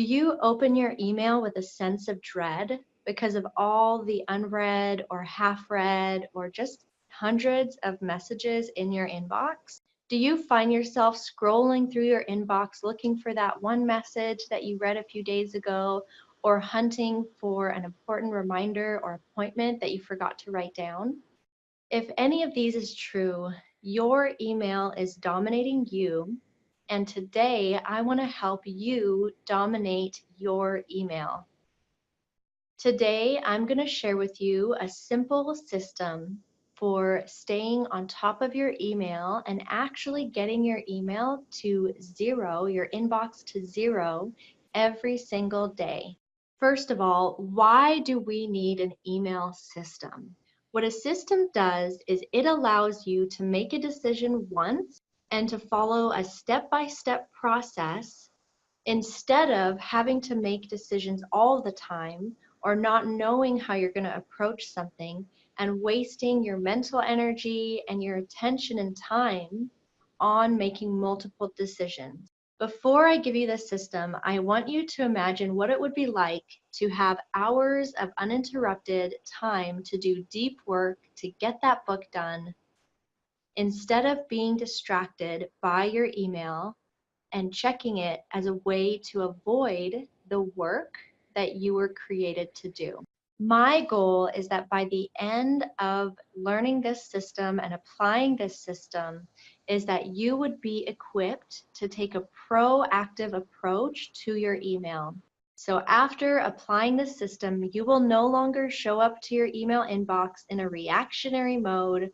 you open your email with a sense of dread because of all the unread or half read or just hundreds of messages in your inbox? Do you find yourself scrolling through your inbox looking for that one message that you read a few days ago, or hunting for an important reminder or appointment that you forgot to write down? If any of these is true, your email is dominating you, and today I want to help you dominate your email. Today I'm going to share with you a simple system for staying on top of your email and actually getting your email to zero, your inbox to zero every single day. First of all, why do we need an email system? What a system does is it allows you to make a decision once and to follow a step-by-step process instead of having to make decisions all the time or not knowing how you're going to approach something and wasting your mental energy and your attention and time on making multiple decisions. Before I give you the system, I want you to imagine what it would be like to have hours of uninterrupted time to do deep work to get that book done instead of being distracted by your email and checking it as a way to avoid the work that you were created to do. My goal is that by the end of learning this system and applying this system is that you would be equipped to take a proactive approach to your email. So after applying this system, you will no longer show up to your email inbox in a reactionary mode,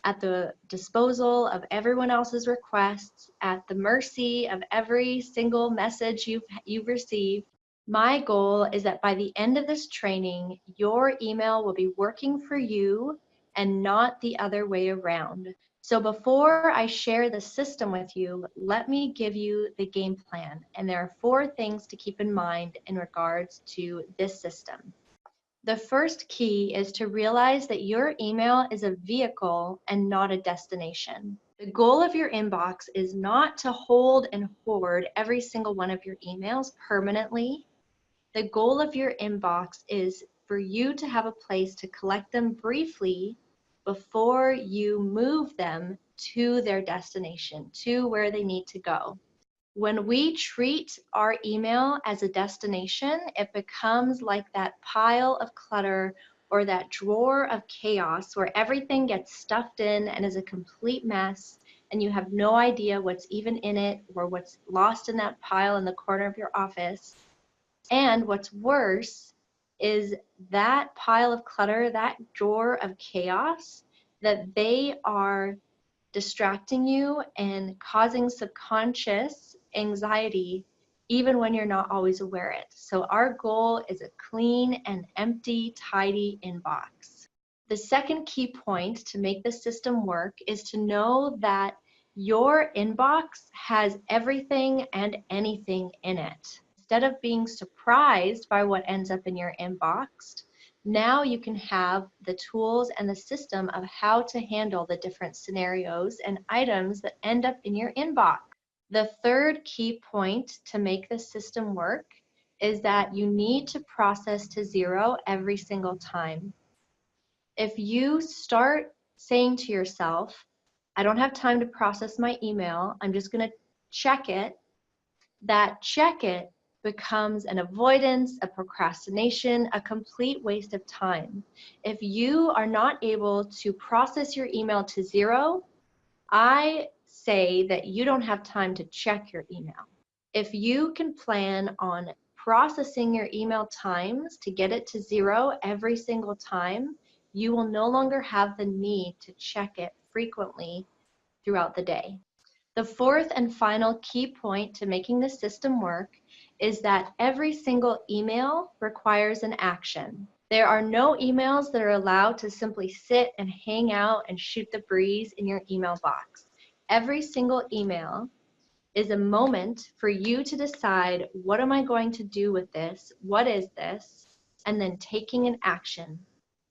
at the disposal of everyone else's requests, at the mercy of every single message you've received. My goal is that by the end of this training, your email will be working for you and not the other way around. So before I share the system with you, let me give you the game plan. And there are 4 things to keep in mind in regards to this system. The first key is to realize that your email is a vehicle and not a destination. The goal of your inbox is not to hold and hoard every single one of your emails permanently. The goal of your inbox is for you to have a place to collect them briefly before you move them to their destination, to where they need to go. When we treat our email as a destination, it becomes like that pile of clutter or that drawer of chaos where everything gets stuffed in and is a complete mess, and you have no idea what's even in it or what's lost in that pile in the corner of your office. And what's worse is that pile of clutter, that drawer of chaos, that they are distracting you and causing subconscious anxiety even when you're not always aware of it. So our goal is a clean and empty, tidy inbox. The second key point to make the system work is to know that your inbox has everything and anything in it. Instead of being surprised by what ends up in your inbox, now you can have the tools and the system of how to handle the different scenarios and items that end up in your inbox. The third key point to make the system work is that you need to process to zero every single time. If you start saying to yourself, I don't have time to process my email, I'm just going to check it, that check it becomes an avoidance, a procrastination, a complete waste of time. If you are not able to process your email to zero, I say that you don't have time to check your email. If you can plan on processing your email times to get it to zero every single time, you will no longer have the need to check it frequently throughout the day. The fourth and final key point to making the system work is that every single email requires an action. There are no emails that are allowed to simply sit and hang out and shoot the breeze in your email box. Every single email is a moment for you to decide, what am I going to do with this? What is this? And then taking an action.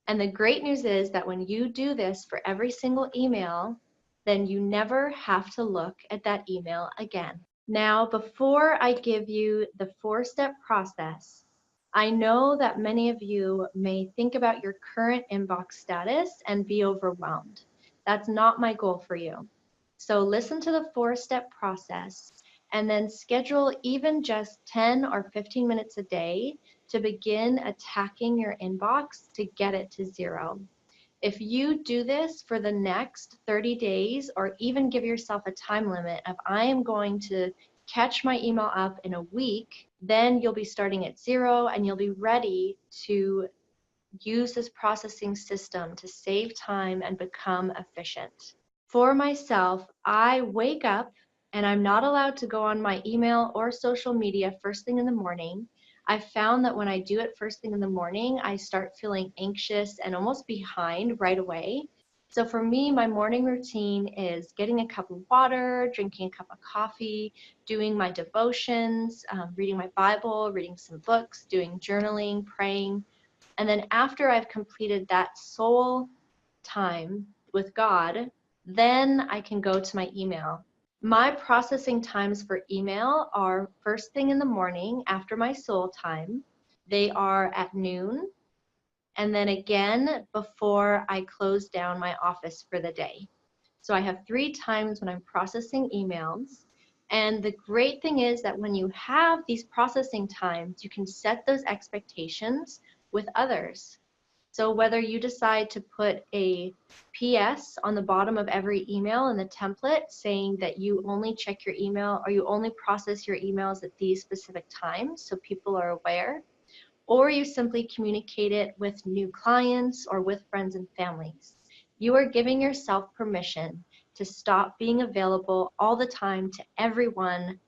And the great news is that when you do this for every single email, then you never have to look at that email again. Now, before I give you the 4-step process, I know that many of you may think about your current inbox status and be overwhelmed. That's not my goal for you. So listen to the 4-step process and then schedule even just 10 or 15 minutes a day to begin attacking your inbox to get it to 0. If you do this for the next 30 days, or even give yourself a time limit of I am going to catch my email up in a week, then you'll be starting at 0 and you'll be ready to use this processing system to save time and become efficient. For myself, I wake up and I'm not allowed to go on my email or social media first thing in the morning. I found that when I do it first thing in the morning, I start feeling anxious and almost behind right away. So for me, my morning routine is getting a cup of water, drinking a cup of coffee, doing my devotions, reading my Bible, reading some books, doing journaling, praying. And then after I've completed that soul time with God, then I can go to my email. My processing times for email are first thing in the morning after my soul time. They are at noon, and then again before I close down my office for the day. So I have 3 times when I'm processing emails. And the great thing is that when you have these processing times, you can set those expectations with others. So whether you decide to put a PS on the bottom of every email in the template saying that you only check your email or you only process your emails at these specific times so people are aware, or you simply communicate it with new clients or with friends and families, you are giving yourself permission to stop being available all the time to everyone,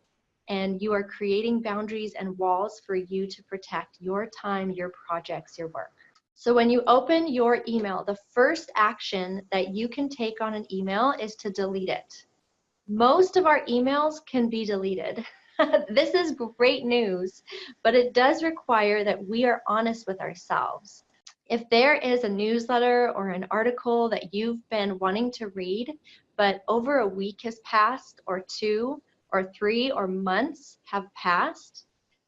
and you are creating boundaries and walls for you to protect your time, your projects, your work. So when you open your email, the first action that you can take on an email is to delete it. Most of our emails can be deleted. This is great news, but it does require that we are honest with ourselves. If there is a newsletter or an article that you've been wanting to read, but over a week has passed, or 2 or 3 or months have passed,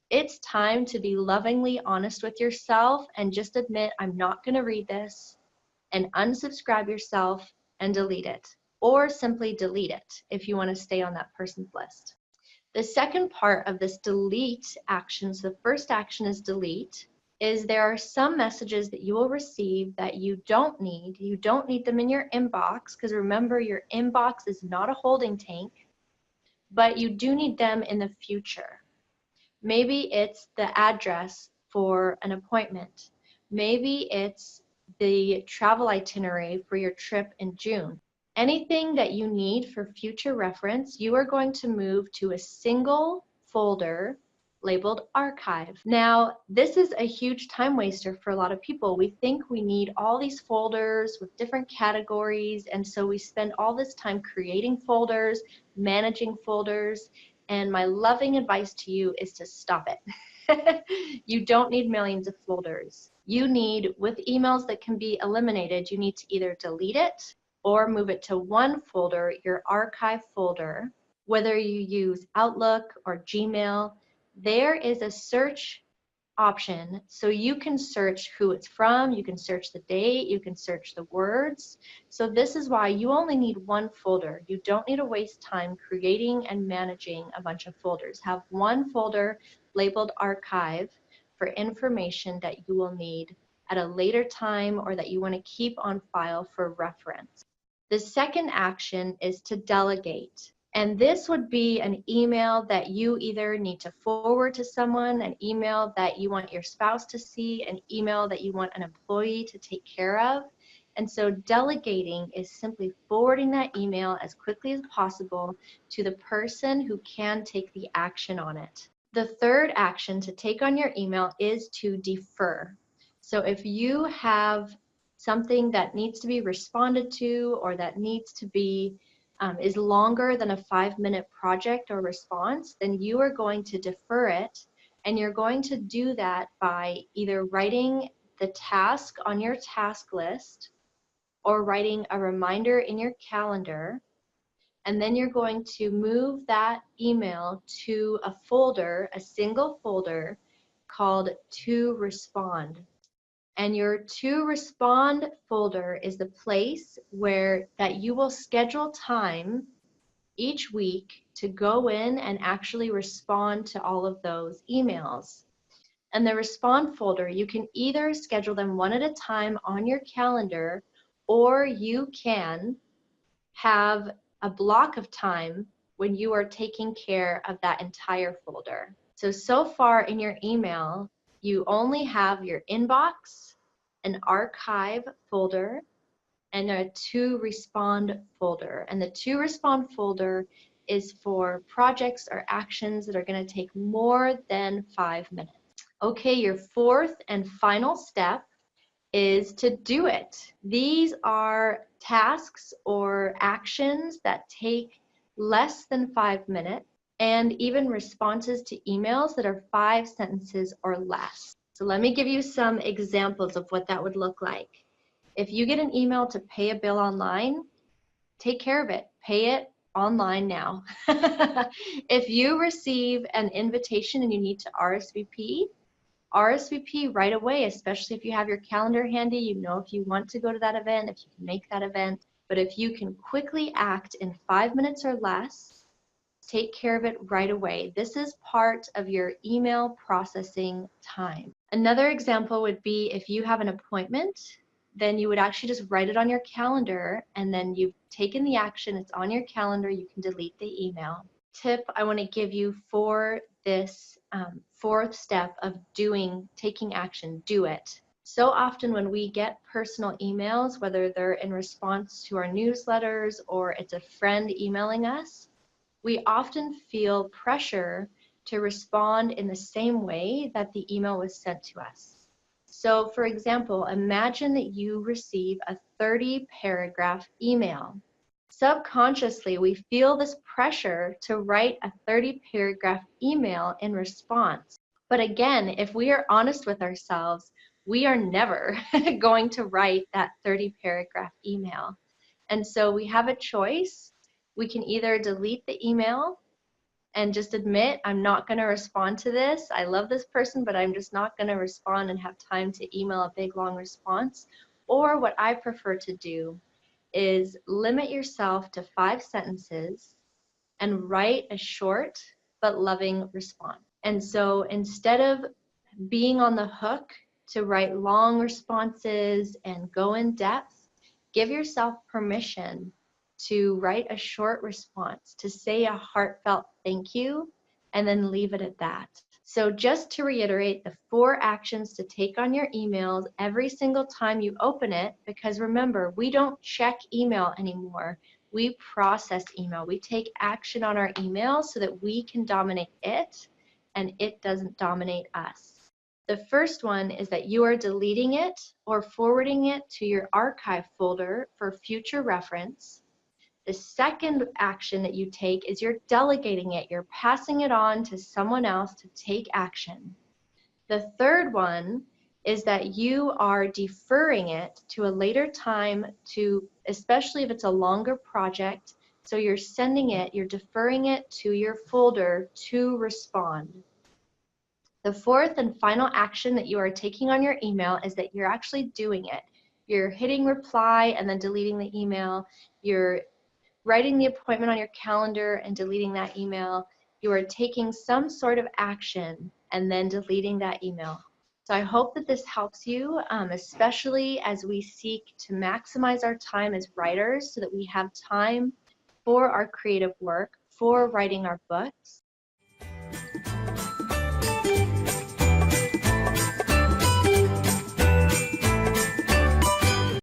it's time to be lovingly honest with yourself and just admit, I'm not going to read this, and unsubscribe yourself and delete it, or simply delete it if you want to stay on that person's list. The second part of this delete action, so the first action is delete, is there are some messages that you will receive that you don't need. You don't need them in your inbox, because remember, your inbox is not a holding tank, but you do need them in the future. Maybe it's the address for an appointment. Maybe it's the travel itinerary for your trip in June. Anything that you need for future reference, you are going to move to a single folder labeled archive. Now, this is a huge time waster for a lot of people. We think we need all these folders with different categories, and so we spend all this time creating folders, managing folders, and my loving advice to you is to stop it. You don't need millions of folders. You need, with emails that can be eliminated, you need to either delete it or move it to one folder, your archive folder. Whether you use Outlook or Gmail, there is a search option, so you can search who it's from, you can search the date, you can search the words. So this is why you only need one folder. You don't need to waste time creating and managing a bunch of folders. Have one folder labeled archive for information that you will need at a later time or that you want to keep on file for reference. The second action is to delegate. And this would be an email that you either need to forward to someone, an email that you want your spouse to see, an email that you want an employee to take care of. And so delegating is simply forwarding that email as quickly as possible to the person who can take the action on it. The third action to take on your email is to defer. So if you have something that needs to be responded to, or that needs to be is longer than a 5-minute project or response, then you are going to defer it, and you're going to do that by either writing the task on your task list or writing a reminder in your calendar and then you're going to move that email to a folder, a single folder called To Respond. And your To Respond folder is the place where that you will schedule time each week to go in and actually respond to all of those emails. And the Respond folder, you can either schedule them one at a time on your calendar, or you can have a block of time when you are taking care of that entire folder. So far in your email, you only have your inbox, an archive folder, and a To Respond folder. And the To Respond folder is for projects or actions that are going to take more than 5 minutes. Okay, your fourth and final step is to do it. These are tasks or actions that take less than 5 minutes, and even responses to emails that are 5 sentences or less. So let me give you some examples of what that would look like. If you get an email to pay a bill online, take care of it. Pay it online now. If you receive an invitation and you need to RSVP right away, especially if you have your calendar handy. You know if you want to go to that event, if you can make that event. But if you can quickly act in 5 minutes or less, take care of it right away. This is part of your email processing time. Another example would be if you have an appointment, then you would actually just write it on your calendar, and then you've taken the action, it's on your calendar, you can delete the email. Tip I want to give you for this fourth step of taking action, do it. So often when we get personal emails, whether they're in response to our newsletters or it's a friend emailing us, we often feel pressure to respond in the same way that the email was sent to us. So for example, imagine that you receive a 30-paragraph email. Subconsciously, we feel this pressure to write a 30-paragraph email in response. But again, if we are honest with ourselves, we are never going to write that 30-paragraph email. And so we have a choice. We can either delete the email and just admit, I'm not going to respond to this. I love this person, but I'm just not going to respond and have time to email a big long response. Or what I prefer to do is limit yourself to 5 sentences and write a short but loving response. And so instead of being on the hook to write long responses and go in depth, give yourself permission to write a short response, to say a heartfelt thank you, and then leave it at that. So just to reiterate, the 4 actions to take on your emails every single time you open it, because remember, we don't check email anymore. We process email. We take action on our email so that we can dominate it and it doesn't dominate us. The first one is that you are deleting it or forwarding it to your archive folder for future reference. The second action that you take is you're delegating it. You're passing it on to someone else to take action. The third one is that you are deferring it to a later time, especially if it's a longer project. So you're deferring it to your folder to respond. The fourth and final action that you are taking on your email is that you're actually doing it. You're hitting reply and then deleting the email. You're writing the appointment on your calendar and deleting that email. You are taking some sort of action and then deleting that email. So I hope that this helps you, especially as we seek to maximize our time as writers so that we have time for our creative work, for writing our books.